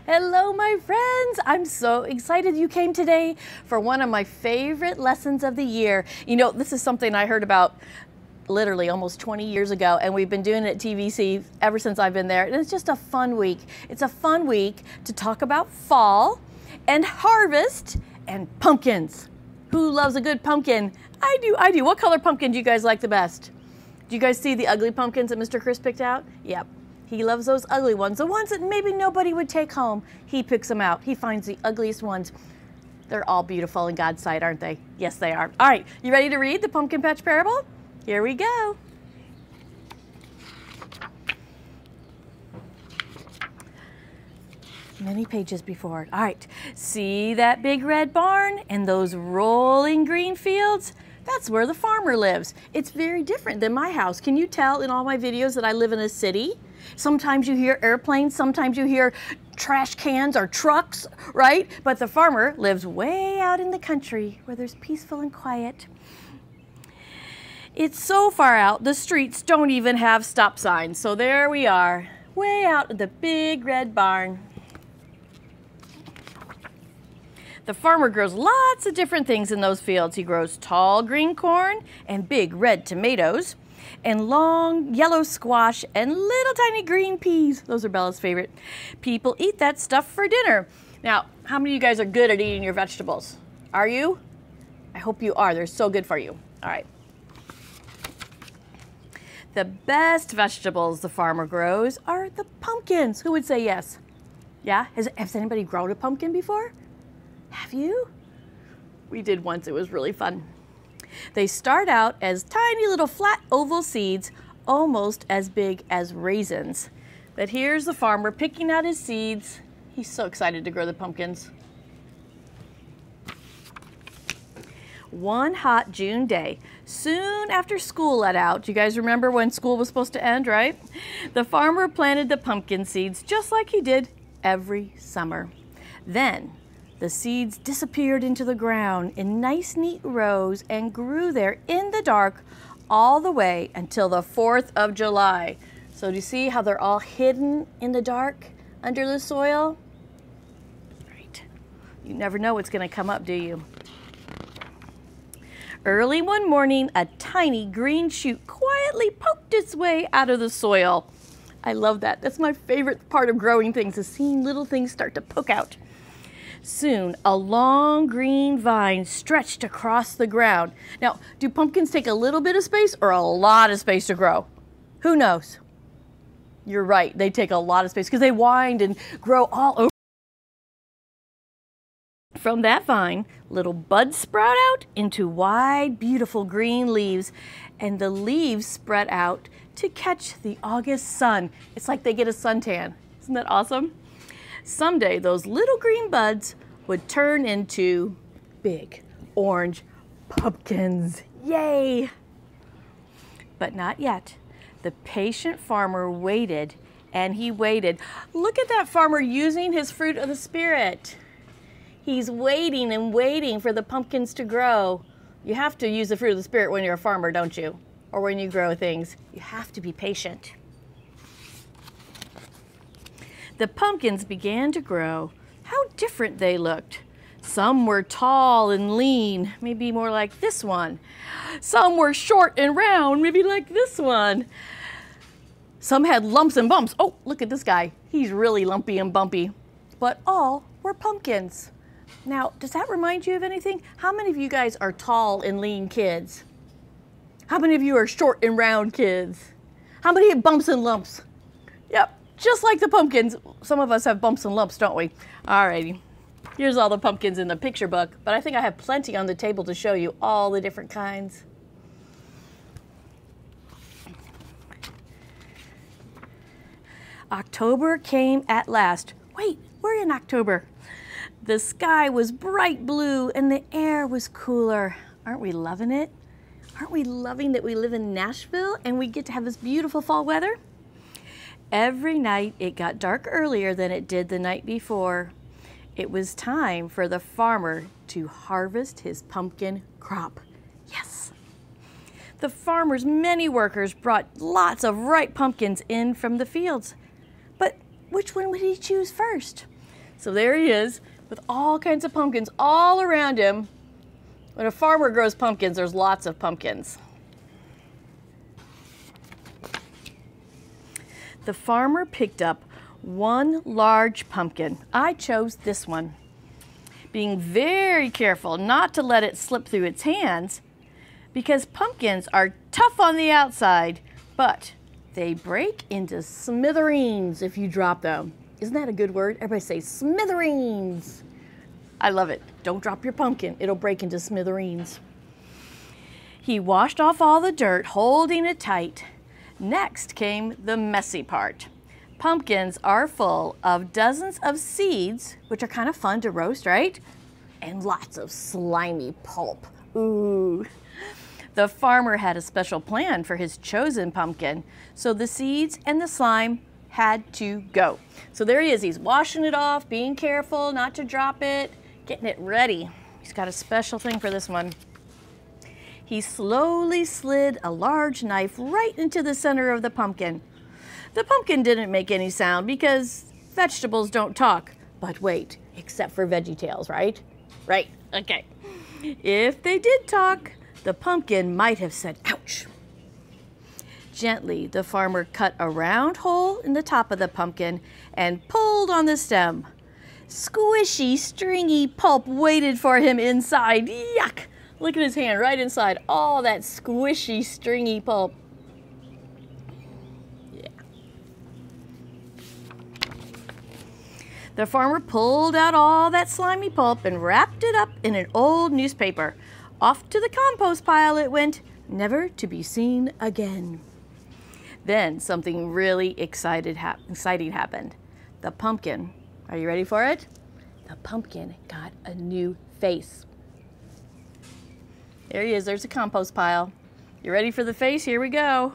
Hello, my friends. I'm so excited you came today for one of my favorite lessons of the year. You know, this is something I heard about literally almost 20 years ago, and we've been doing it at TVC ever since I've been there. And it's just a fun week. It's a fun week to talk about fall and harvest and pumpkins. Who loves a good pumpkin? I do. What color pumpkin do you guys like the best? Do you guys see the ugly pumpkins that Mr. Chris picked out? Yep. He loves those ugly ones, the ones that maybe nobody would take home. He picks them out. He finds the ugliest ones. They're all beautiful in God's sight, aren't they? Yes, they are. All right, you ready to read the Pumpkin Patch Parable? Here we go. Many pages before. All right, see that big red barn and those rolling green fields? That's where the farmer lives. It's very different than my house. Can you tell in all my videos that I live in a city? Sometimes you hear airplanes, sometimes you hear trash cans or trucks, right? But the farmer lives way out in the country where there's peaceful and quiet. It's so far out, the streets don't even have stop signs. So there we are, way out in the big red barn. The farmer grows lots of different things in those fields. He grows tall green corn and big red tomatoes and long yellow squash and little tiny green peas. Those are Bella's favorite. People eat that stuff for dinner. Now, how many of you guys are good at eating your vegetables? Are you? I hope you are. They're so good for you. All right. The best vegetables the farmer grows are the pumpkins. Who would say yes? Yeah? Has anybody grown a pumpkin before? Have you? We did once. It was really fun. They start out as tiny little flat oval seeds, almost as big as raisins. But here's the farmer picking out his seeds. He's so excited to grow the pumpkins. One hot June day, soon after school let out, you guys remember when school was supposed to end, right? The farmer planted the pumpkin seeds just like he did every summer. Then the seeds disappeared into the ground in nice, neat rows and grew there in the dark all the way until the 4th of July. So do you see how they're all hidden in the dark under the soil? Right. You never know what's going to come up, do you? Early one morning, a tiny green shoot quietly poked its way out of the soil. I love that. That's my favorite part of growing things, is seeing little things start to poke out. Soon, a long green vine stretched across the ground. Now, do pumpkins take a little bit of space or a lot of space to grow? Who knows? You're right, they take a lot of space because they wind and grow all over. From that vine, little buds sprout out into wide, beautiful green leaves, and the leaves spread out to catch the August sun. It's like they get a suntan. Isn't that awesome? Someday, those little green buds would turn into big orange pumpkins. Yay! But not yet. The patient farmer waited, and he waited. Look at that farmer using his fruit of the Spirit. He's waiting and waiting for the pumpkins to grow. You have to use the fruit of the Spirit when you're a farmer, don't you? Or when you grow things. You have to be patient. The pumpkins began to grow. How different they looked. Some were tall and lean, maybe more like this one. Some were short and round, maybe like this one. Some had lumps and bumps. Oh, look at this guy. He's really lumpy and bumpy. But all were pumpkins. Now, does that remind you of anything? How many of you guys are tall and lean kids? How many of you are short and round kids? How many have bumps and lumps? Yep. Just like the pumpkins, some of us have bumps and lumps, don't we? Alrighty, here's all the pumpkins in the picture book, but I think I have plenty on the table to show you all the different kinds. October came at last. Wait, we're in October. The sky was bright blue and the air was cooler. Aren't we loving it? Aren't we loving that we live in Nashville and we get to have this beautiful fall weather? Every night it got dark earlier than it did the night before. It was time for the farmer to harvest his pumpkin crop. Yes! The farmer's many workers brought lots of ripe pumpkins in from the fields. But which one would he choose first? So there he is with all kinds of pumpkins all around him. When a farmer grows pumpkins, there's lots of pumpkins. The farmer picked up one large pumpkin. I chose this one. Being very careful not to let it slip through its hands, because pumpkins are tough on the outside, but they break into smithereens if you drop them. Isn't that a good word? Everybody say smithereens. I love it. Don't drop your pumpkin. It'll break into smithereens. He washed off all the dirt, holding it tight. Next came the messy part. Pumpkins are full of dozens of seeds, which are kind of fun to roast, right? And lots of slimy pulp. Ooh. The farmer had a special plan for his chosen pumpkin, so the seeds and the slime had to go. So there he is. He's washing it off, being careful not to drop it, getting it ready. He's got a special thing for this one. He slowly slid a large knife right into the center of the pumpkin. The pumpkin didn't make any sound because vegetables don't talk. But wait, except for VeggieTales, right? Right, okay. If they did talk, the pumpkin might have said, ouch. Gently, the farmer cut a round hole in the top of the pumpkin and pulled on the stem. Squishy, stringy pulp waited for him inside. Yuck! Look at his hand right inside. All that squishy, stringy pulp. Yeah. The farmer pulled out all that slimy pulp and wrapped it up in an old newspaper. Off to the compost pile it went, never to be seen again. Then something really exciting happened. The pumpkin, are you ready for it? The pumpkin got a new face. There he is, there's a compost pile. You ready for the face? Here we go.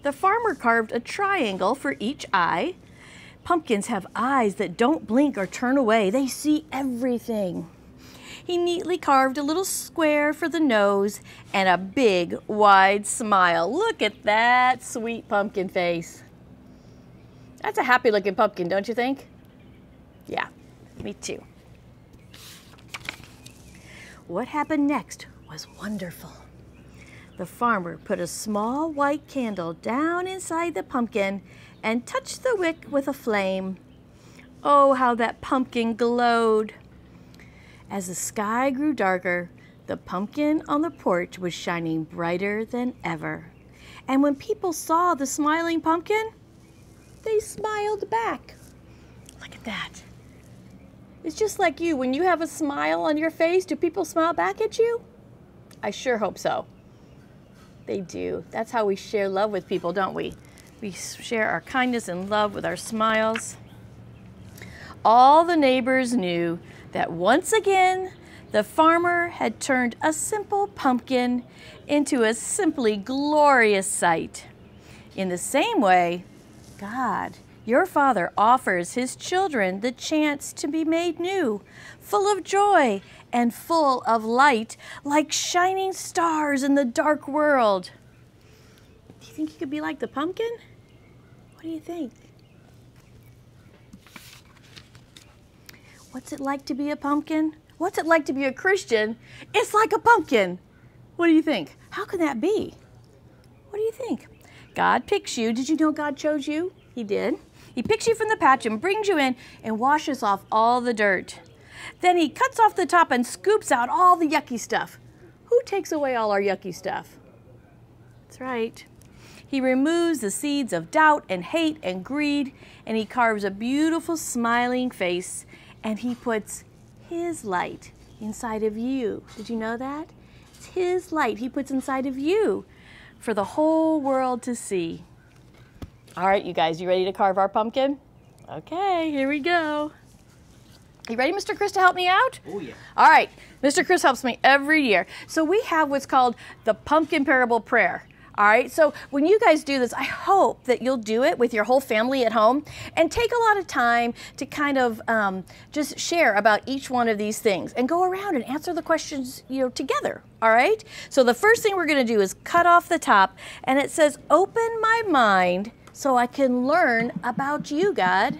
The farmer carved a triangle for each eye. Pumpkins have eyes that don't blink or turn away. They see everything. He neatly carved a little square for the nose and a big, wide smile. Look at that sweet pumpkin face. That's a happy-looking pumpkin, don't you think? Yeah, me too. What happened next was wonderful. The farmer put a small white candle down inside the pumpkin and touched the wick with a flame. Oh, how that pumpkin glowed! As the sky grew darker, the pumpkin on the porch was shining brighter than ever. And when people saw the smiling pumpkin, they smiled back. Look at that. It's just like you. When you have a smile on your face, do people smile back at you? I sure hope so. They do. That's how we share love with people, don't we? We share our kindness and love with our smiles. All the neighbors knew that once again, the farmer had turned a simple pumpkin into a simply glorious sight. In the same way, God, your Father, offers His children the chance to be made new, full of joy and full of light, like shining stars in the dark world. Do you think you could be like the pumpkin? What do you think? What's it like to be a pumpkin? What's it like to be a Christian? It's like a pumpkin. What do you think? How can that be? What do you think? God picks you. Did you know God chose you? He did. He picks you from the patch and brings you in and washes off all the dirt. Then He cuts off the top and scoops out all the yucky stuff. Who takes away all our yucky stuff? That's right. He removes the seeds of doubt and hate and greed, and He carves a beautiful smiling face, and He puts His light inside of you. Did you know that? It's His light He puts inside of you for the whole world to see. All right, you guys, you ready to carve our pumpkin? Okay, here we go. You ready, Mr. Chris, to help me out? Oh, yeah. All right, Mr. Chris helps me every year. So we have what's called the Pumpkin Parable Prayer. All right, so when you guys do this, I hope that you'll do it with your whole family at home and take a lot of time to kind of just share about each one of these things and go around and answer the questions, together. All right, so the first thing we're going to do is cut off the top, and it says, open my mind so I can learn about you, God.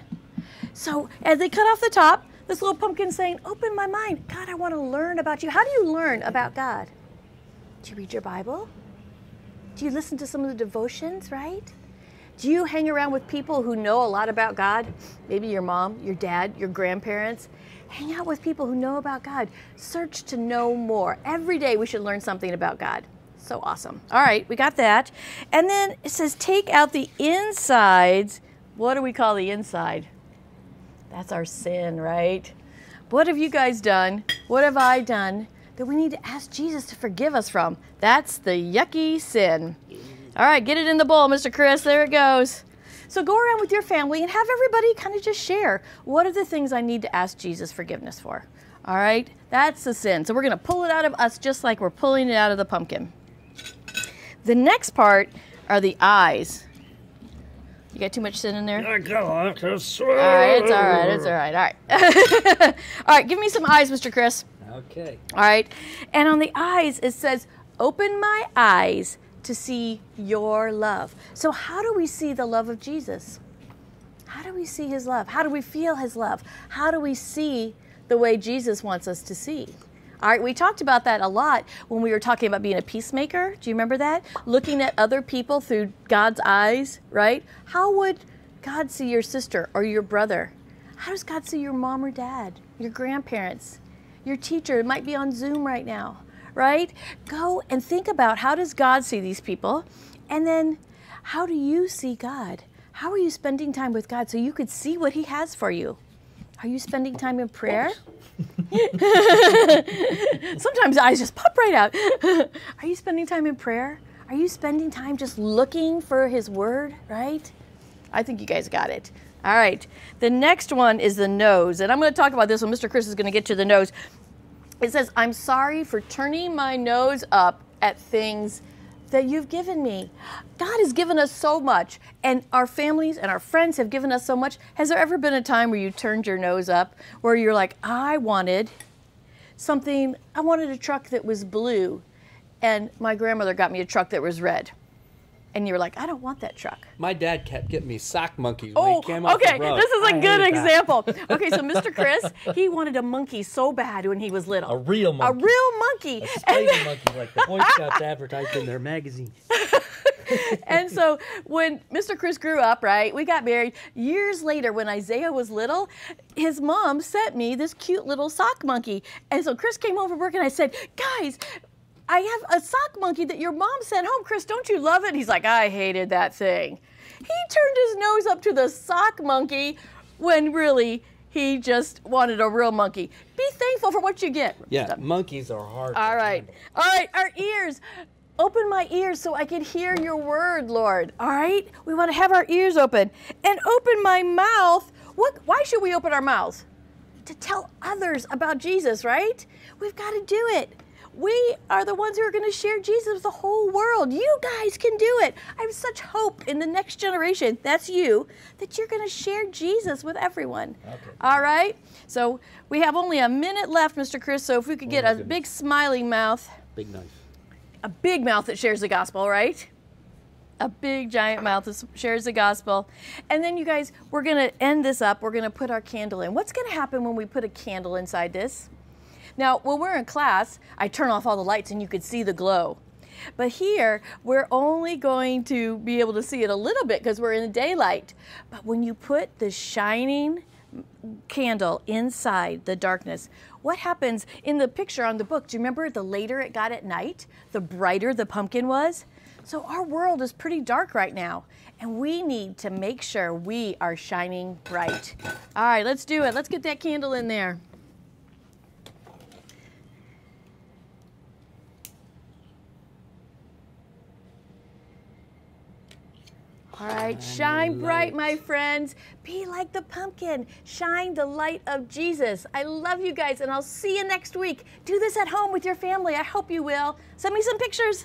So as they cut off the top, this little pumpkin's saying, open my mind. God, I want to learn about you. How do you learn about God? Do you read your Bible? Do you listen to some of the devotions, right? Do you hang around with people who know a lot about God? Maybe your mom, your dad, your grandparents. Hang out with people who know about God. Search to know more. Every day we should learn something about God. So awesome. All right, we got that. And then it says take out the insides. What do we call the inside? That's our sin, right? What have you guys done? What have I done that we need to ask Jesus to forgive us from? That's the yucky sin. All right, get it in the bowl, Mr. Chris. There it goes. So go around with your family and have everybody kind of just share. What are the things I need to ask Jesus forgiveness for? All right, that's the sin. So we're going to pull it out of us just like we're pulling it out of the pumpkin. The next part are the eyes. You got too much sin in there? I got to swim. All right, it's all right, it's all right, all right. All right, give me some eyes, Mr. Chris. Okay. All right, and on the eyes it says, open my eyes to see your love. So how do we see the love of Jesus? How do we see his love? How do we feel his love? How do we see the way Jesus wants us to see? All right, we talked about that a lot when we were talking about being a peacemaker. Do you remember that? Looking at other people through God's eyes, right? How would God see your sister or your brother? How does God see your mom or dad, your grandparents, your teacher? It might be on Zoom right now, right? Go and think about how does God see these people? And then how do you see God? How are you spending time with God so you could see what he has for you? Are you spending time in prayer? Sometimes eyes just pop right out. Are you spending time in prayer? Are you spending time just looking for his word, right? I think you guys got it. All right. The next one is the nose. And I'm going to talk about this one. Mr. Chris is going to get to the nose. It says, I'm sorry for turning my nose up at things that you've given me. God has given us so much, and our families and our friends have given us so much. Has there ever been a time where you turned your nose up, where you're like, I wanted a truck that was blue, and my grandmother got me a truck that was red. And you're like, I don't want that truck. My dad kept getting me sock monkeys when he came off okay, the road. this is a good example. Okay, so Mr. Chris, he wanted a monkey so bad when he was little. A real monkey. A real monkey. A spider monkey like the Boy Scouts advertised in their magazine. And so when Mr. Chris grew up, right, we got married. Years later, when Isaiah was little, his mom sent me this cute little sock monkey. And so Chris came home from work and I said, guys, I have a sock monkey that your mom sent home. Chris, don't you love it? He's like, I hated that thing. He turned his nose up to the sock monkey when really he just wanted a real monkey. Be thankful for what you get. Yeah, monkeys are hard. All right. All right, our ears. Open my ears so I can hear your word, Lord. All right? We want to have our ears open. And open my mouth. Why should we open our mouths? To tell others about Jesus, right? We've got to do it. We are the ones who are going to share Jesus with the whole world. You guys can do it. I have such hope in the next generation, that's you, that you're going to share Jesus with everyone. Okay. All right? So we have only a minute left, Mr. Chris, so if we could get a big smiling mouth. Big knife. A big mouth that shares the gospel, right? A big giant mouth that shares the gospel. And then you guys, we're going to end this up. We're going to put our candle in. What's going to happen when we put a candle inside this? Now, when we're in class, I turn off all the lights and you could see the glow. But here, we're only going to be able to see it a little bit because we're in the daylight. But when you put the shining candle inside the darkness, what happens in the picture on the book? Do you remember the later it got at night, the brighter the pumpkin was? So our world is pretty dark right now, and we need to make sure we are shining bright. All right, let's do it. Let's get that candle in there. All right, shine bright, my friends. Be like the pumpkin. Shine the light of Jesus. I love you guys, and I'll see you next week. Do this at home with your family. I hope you will. Send me some pictures.